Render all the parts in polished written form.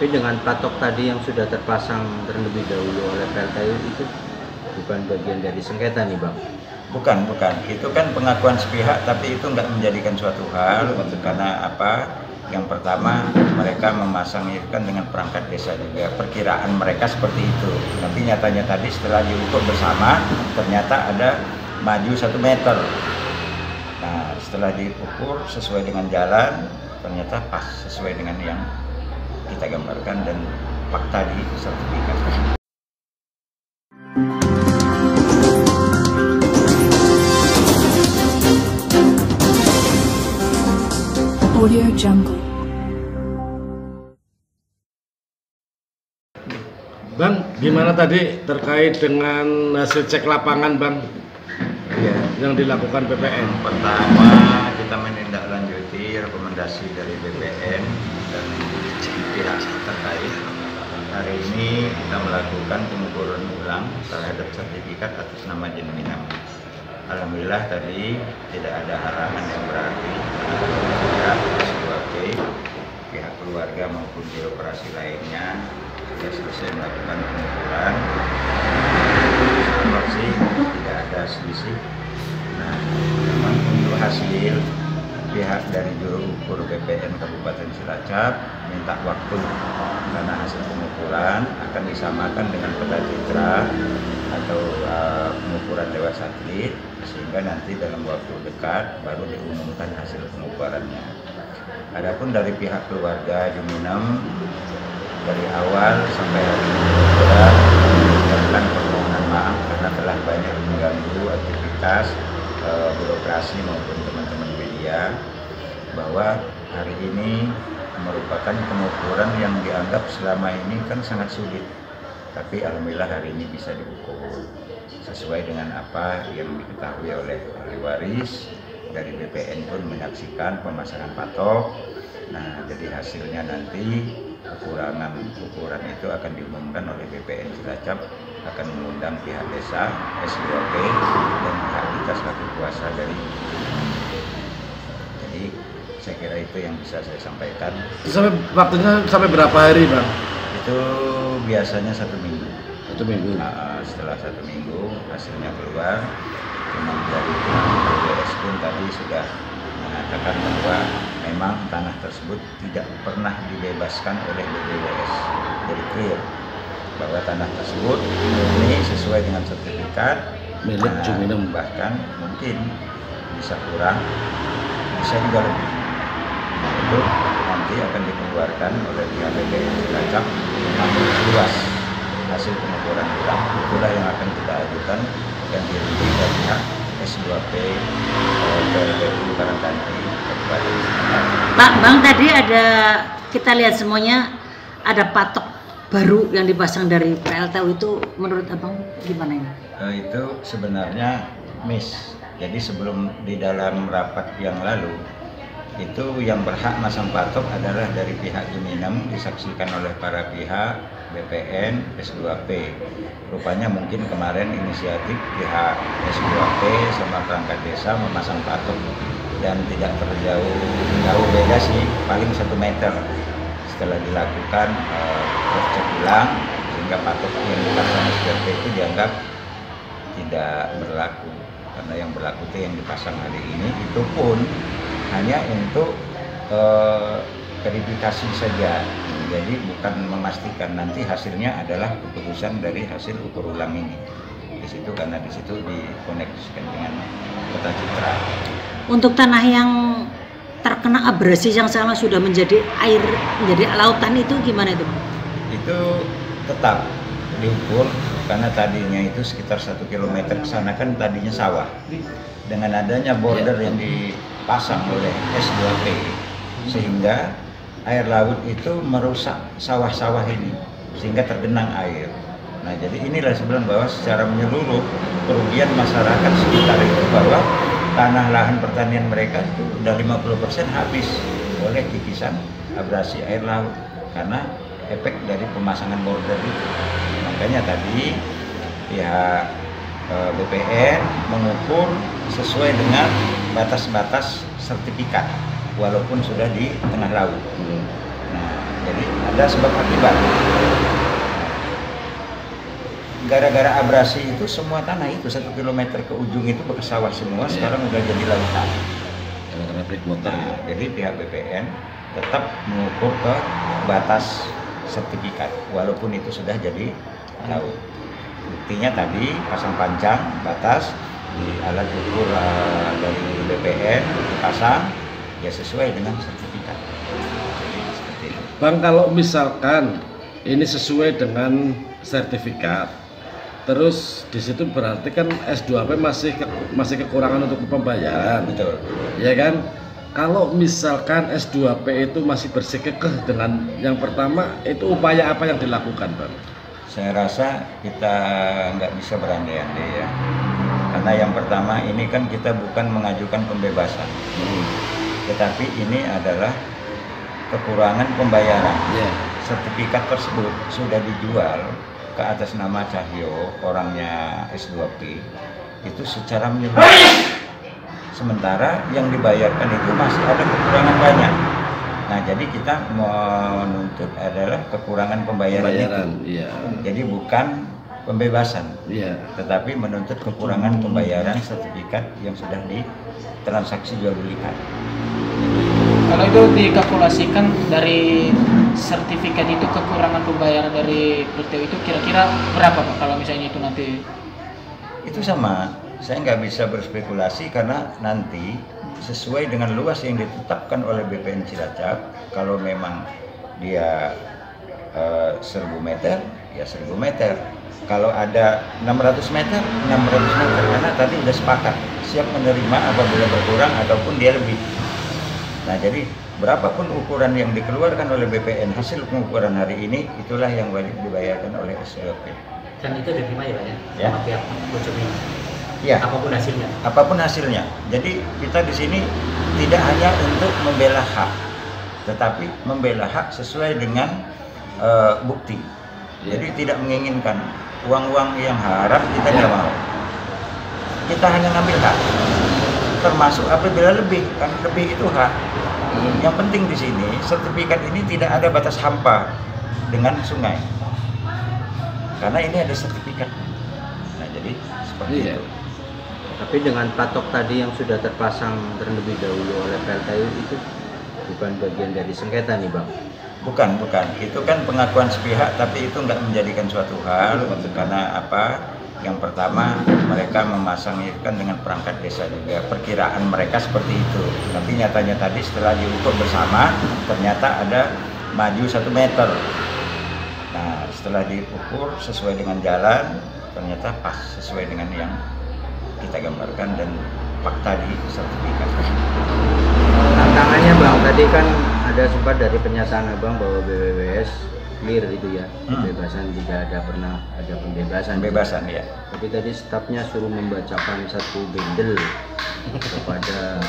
Tapi dengan patok tadi yang sudah terpasang terlebih dahulu oleh PLTU itu bukan bagian dari sengketa nih Bang? Bukan. Itu kan pengakuan sepihak, tapi itu nggak menjadikan suatu hal. Karena apa? Yang pertama, mereka memasang itu kan dengan perangkat desa juga. Perkiraan mereka seperti itu. Tapi nyatanya tadi setelah diukur bersama, ternyata ada maju 1 meter. Nah, setelah diukur sesuai dengan jalan, ternyata pas sesuai dengan yang kita gambarkan dan fakta di sertifikat. Audio Jungle. Bang, gimana tadi terkait dengan hasil cek lapangan Bang? Iya. Yang dilakukan BPN? Pertama, kita menindaklanjuti rekomendasi dari BPN dan pihak terkait. Hari ini kita melakukan pengukuran ulang terhadap sertifikat atas nama Jeminam. Alhamdulillah tadi tidak ada halangan yang berarti pihak S2P, pihak keluarga maupun birokrasi lainnya sudah selesai melakukan pengukuran. Sih tidak ada selisih. Nah, memang untuk hasil pihak dari juru ukur BPN Kabupaten Cilacap minta waktu karena hasil pengukuran akan disamakan dengan peta citra atau pengukuran lewat satelit, sehingga nanti dalam waktu dekat baru diumumkan hasil pengukurannya. Adapun dari pihak keluarga Juminam, dari awal sampai hari ini sudah menyampaikan permohonan maaf karena telah banyak mengganggu aktivitas birokrasi maupun teman-teman media, bahwa hari ini merupakan pengukuran yang dianggap selama ini kan sangat sulit. Tapi alhamdulillah hari ini bisa diukur sesuai dengan apa yang diketahui oleh ahli waris. Dari BPN pun menyaksikan pemasangan patok. Nah, jadi hasilnya nanti ukuran itu akan diumumkan oleh BPN Cilacap, akan mengundang pihak desa, S2P, dan pihak kita selaku kuasa dari. Jadi saya kira itu yang bisa saya sampaikan. Sampai waktunya sampai berapa hari Bang? Itu biasanya 1 minggu. 1 minggu. Nah, setelah 1 minggu hasilnya keluar. Cuma dari BPS pun tadi sudah mengatakan bahwa memang tanah tersebut tidak pernah dibebaskan oleh BPWS. Jadi clear bahwa tanah tersebut ini sesuai dengan sertifikat milik Juminam. Bahkan mungkin bisa kurang, bisa juga lebih. Nah, itu nanti akan dikeluarkan oleh pihak BPN Cilacap mengambil luas hasil pengukuran ulang. Itulah yang akan kita ajukan yang dirilis dari pihak S2P PLTU Karangtanti Kabupaten Cilacap. Pak Bang, tadi ada kita lihat semuanya ada patok baru yang dipasang dari PLTU, itu menurut Abang gimana ini? Itu sebenarnya miss. Jadi sebelum di dalam rapat yang lalu itu yang berhak masang patok adalah dari pihak Juminam, disaksikan oleh para pihak BPN, S2P. Rupanya mungkin kemarin inisiatif pihak S2P sama perangkat desa memasang patok dan tidak jauh beda sih, paling 1 meter. Setelah dilakukan cek ulang, sehingga patok yang dipasang S2P itu dianggap tidak berlaku, karena yang berlaku itu yang dipasang hari ini itu pun hanya untuk verifikasi saja. Jadi bukan memastikan, nanti hasilnya adalah keputusan dari hasil ukur ulang ini. Di situ karena di situ dikoneksikan dengan peta citra. Untuk tanah yang terkena abrasi yang sama sudah menjadi air, menjadi lautan, itu gimana itu? Itu tetap diukur karena tadinya itu sekitar 1 km ke sana kan tadinya sawah. Dengan adanya border yang dipasang oleh S2P, sehingga air laut itu merusak sawah-sawah ini sehingga tergenang air. Nah, jadi inilah sebenarnya bahwa secara menyeluruh kerugian masyarakat sekitar itu, bahwa tanah lahan pertanian mereka itu udah 50% habis oleh kikisan abrasi air laut karena efek dari pemasangan border itu. Makanya tadi pihak BPN mengukur sesuai dengan batas-batas sertifikat walaupun sudah di tengah laut. Nah, jadi ada sebab akibat. Gara-gara abrasi itu semua tanah itu 1 kilometer ke ujung itu bekas sawah semua, sekarang udah jadi lautan. Karena breakwater ya. Jadi pihak BPN tetap mengukur ke batas sertifikat walaupun itu sudah jadi laut. Buktinya tadi pasang pancang batas di alat ukur dari BPN dipasang ya sesuai dengan sertifikat. Jadi seperti itu. Bang, kalau misalkan ini sesuai dengan sertifikat, terus di situ berarti kan S2P masih kekurangan untuk pembayaran. Betul. Ya kan? Kalau misalkan S2P itu masih bersikukuh dengan yang pertama, itu upaya apa yang dilakukan, Bang? Saya rasa kita nggak bisa berandai-andai ya. Karena yang pertama ini kan kita bukan mengajukan pembebasan, tetapi ini adalah kekurangan pembayaran. Ya. Sertifikat tersebut sudah dijual ke atas nama Cahyo, orangnya S2P, itu secara menyeluruh. Sementara yang dibayarkan itu masih ada kekurangan banyak. Nah, jadi kita menuntut adalah kekurangan pembayaran itu. Iya. Jadi bukan pembebasan, Iya. tetapi menuntut kekurangan pembayaran sertifikat yang sudah ditransaksi jual belikan. Kalau itu dikalkulasikan dari sertifikat itu kekurangan pembayaran dari PLTU itu kira-kira berapa Pak kalau misalnya itu nanti? Itu sama, saya nggak bisa berspekulasi karena nanti sesuai dengan luas yang ditetapkan oleh BPN Cilacap, kalau memang dia 1000 meter, ya 1000 meter. Kalau ada 600 meter, 600 meter, karena tadi udah sepakat siap menerima apabila berkurang ataupun dia lebih. Nah, jadi berapapun ukuran yang dikeluarkan oleh BPN hasil pengukuran hari ini, itulah yang wajib dibayarkan oleh S2P. Dan itu diterima ya Pak ya? Ya. Sama pihak Bojong. Ya. Apapun hasilnya. Apapun hasilnya. Jadi kita di sini tidak hanya untuk membela hak, tetapi membela hak sesuai dengan bukti. Jadi tidak menginginkan uang-uang yang haram, kita tidak mau. Kita hanya ngambil hak. Termasuk apabila lebih, kan lebih itu hak. Yang penting di sini sertifikat ini tidak ada batas hampa dengan sungai. Karena ini ada sertifikat. Nah, jadi seperti itu. Tapi dengan patok tadi yang sudah terpasang terlebih dahulu oleh PLTU itu bukan bagian dari sengketa nih Bang? Bukan. Itu kan pengakuan sepihak, tapi itu nggak menjadikan suatu hal. Karena apa? Yang pertama, mereka memasang itu kan dengan perangkat desa juga. Perkiraan mereka seperti itu. Tapi nyatanya tadi setelah diukur bersama, ternyata ada maju 1 meter. Nah, setelah diukur sesuai dengan jalan, ternyata pas sesuai dengan yang kita gambarkan dan fakta di sertifikat. Tantangannya Bang, tadi kan ada sempat dari pernyataan Abang bahwa BWWS clear itu ya, pembebasan jika pernah ada pembebasan. Pembebasan ya. Tapi tadi stafnya suruh membacakan satu bendel kepada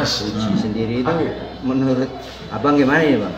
Uji sendiri itu, menurut Abang gimana ya Bang?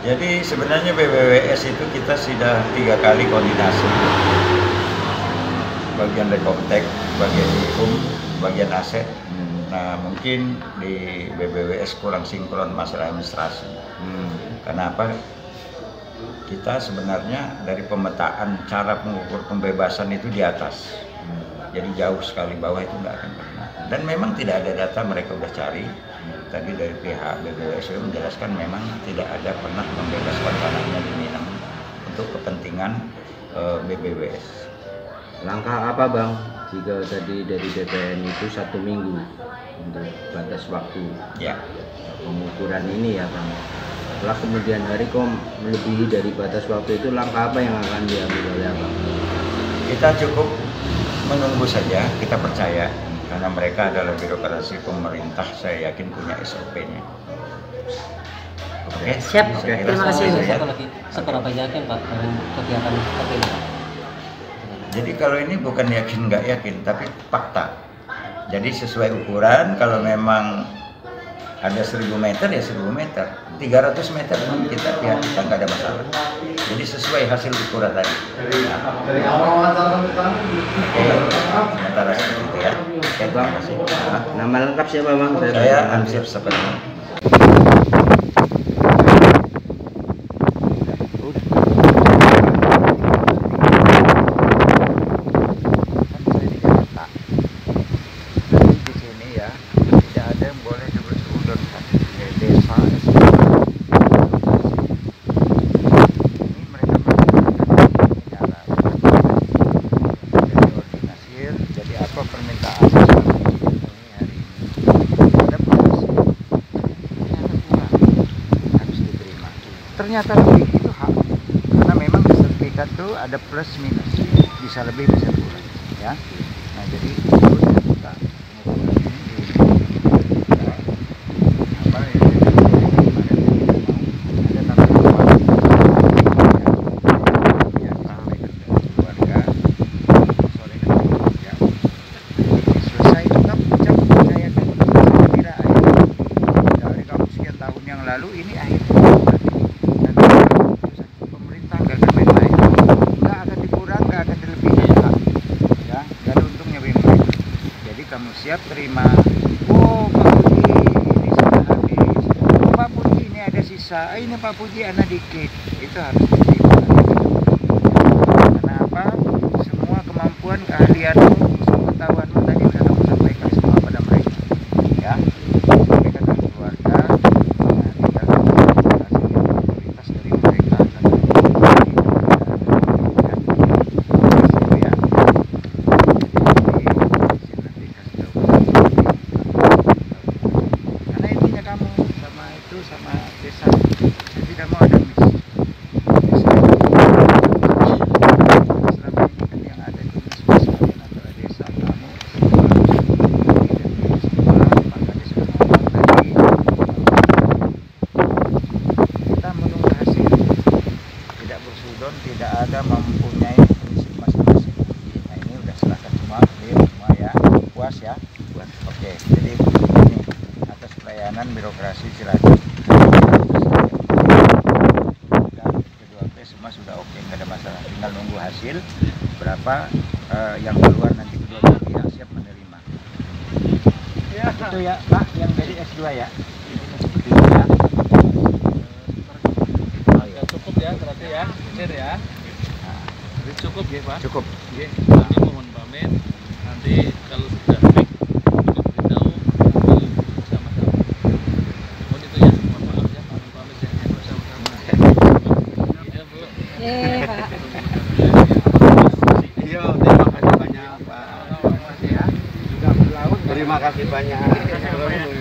Jadi sebenarnya BWWS itu kita sudah 3 kali koordinasi. Bagian rekomtek, bagian hukum, bagian aset. Nah, mungkin di BWWS kurang sinkron masalah administrasi. Karena apa? Kita sebenarnya dari pemetaan cara pengukur pembebasan itu di atas. Jadi jauh sekali, bawah itu nggak akan pernah. Dan memang tidak ada data, mereka udah cari. Tadi dari pihak BWWS menjelaskan memang tidak ada pernah membebaskan tanahnya di Minang untuk kepentingan BWWS. Langkah apa Bang jika tadi dari BPN itu 1 minggu untuk batas waktu Ya. pengukuran ini ya Bang? Setelah kemudian hari kok melebihi dari batas waktu itu, langkah apa yang akan diambil oleh Abang? Kita cukup menunggu saja, kita percaya karena mereka adalah birokrasi pemerintah, saya yakin punya SOP-nya. Oke, Siap. saya kira Terima kasih. selesai ya. Seberapa yakin Pak dengan kegiatan seperti ini Pak? Jadi kalau ini bukan yakin nggak yakin, tapi fakta. Jadi sesuai ukuran, kalau memang ada 1000 meter ya 1000 meter, 300 meter pun kita pihak kita nggak ada masalah. Jadi sesuai hasil ukuran tadi. Sementara seperti itu ya. Oke, terima kasih. Nama lengkap siapa Bang? Saya Ansir Sepenuh. ternyata lebih itu hak, karena memang di sertifikat tuh ada plus minus, bisa lebih bisa kurang ya. Nah jadi itu yang kita apa ya, ada tanggung yang sampaikan ke keluarga sore ya. Selesai tetap ucap saya kan saya kira akhir dari kamu sekian tahun yang lalu ini akhir. Dan keputusan pemerintah nggak akan main-main, nggak akan dikurang, nggak akan dilebihin ya, nggak ada untungnya bagi mereka. Jadi kamu siap terima. Oh Pak Puji ini sudah habis, oh Pak Puji ini ada sisa, ini Pak Puji anak dikit, itu harus diterima. Karena apa? Semua kemampuan, keahlianmu, pengetahuanmu tadi sudah kamu sampaikan semua pada mereka ya. Sampaikan ke keluarga. Nah, tinggal kasih prioritas dari mereka karena ya. Karena intinya kamu sama itu sama desa, saya tidak mau ada miss. Desa itu selama ini kan yang ada itu miss kalian antara desa kamu kita menunggu hasil, tidak bersudon, tidak ada mempunyai prinsip masing-masing. Nah ini udah serahkan semua, clear semua ya, puas ya, puas. Oke, jadi ini atas pelayanan birokrasi Cilacap. Kedua P semua sudah oke, nggak ada masalah. Tinggal nunggu hasil berapa yang keluar nanti kedua pihak siap menerima. Itu ya Pak, yang dari S2 ya. Seperti itu ya. Cukup ya berarti ya, clear ya. Nah, Cukup ya Pak. cukup. Oke, kami mohon pamit. Nanti kalau sudah baik diberitahu sama-sama. Mohon itu ya, mohon maaf ya, mohon pamit ya, sama-sama. Iya Bu. Pak. Iya, terima kasih banyak Pak. Ya. Sudah berlaut. Terima kasih banyak.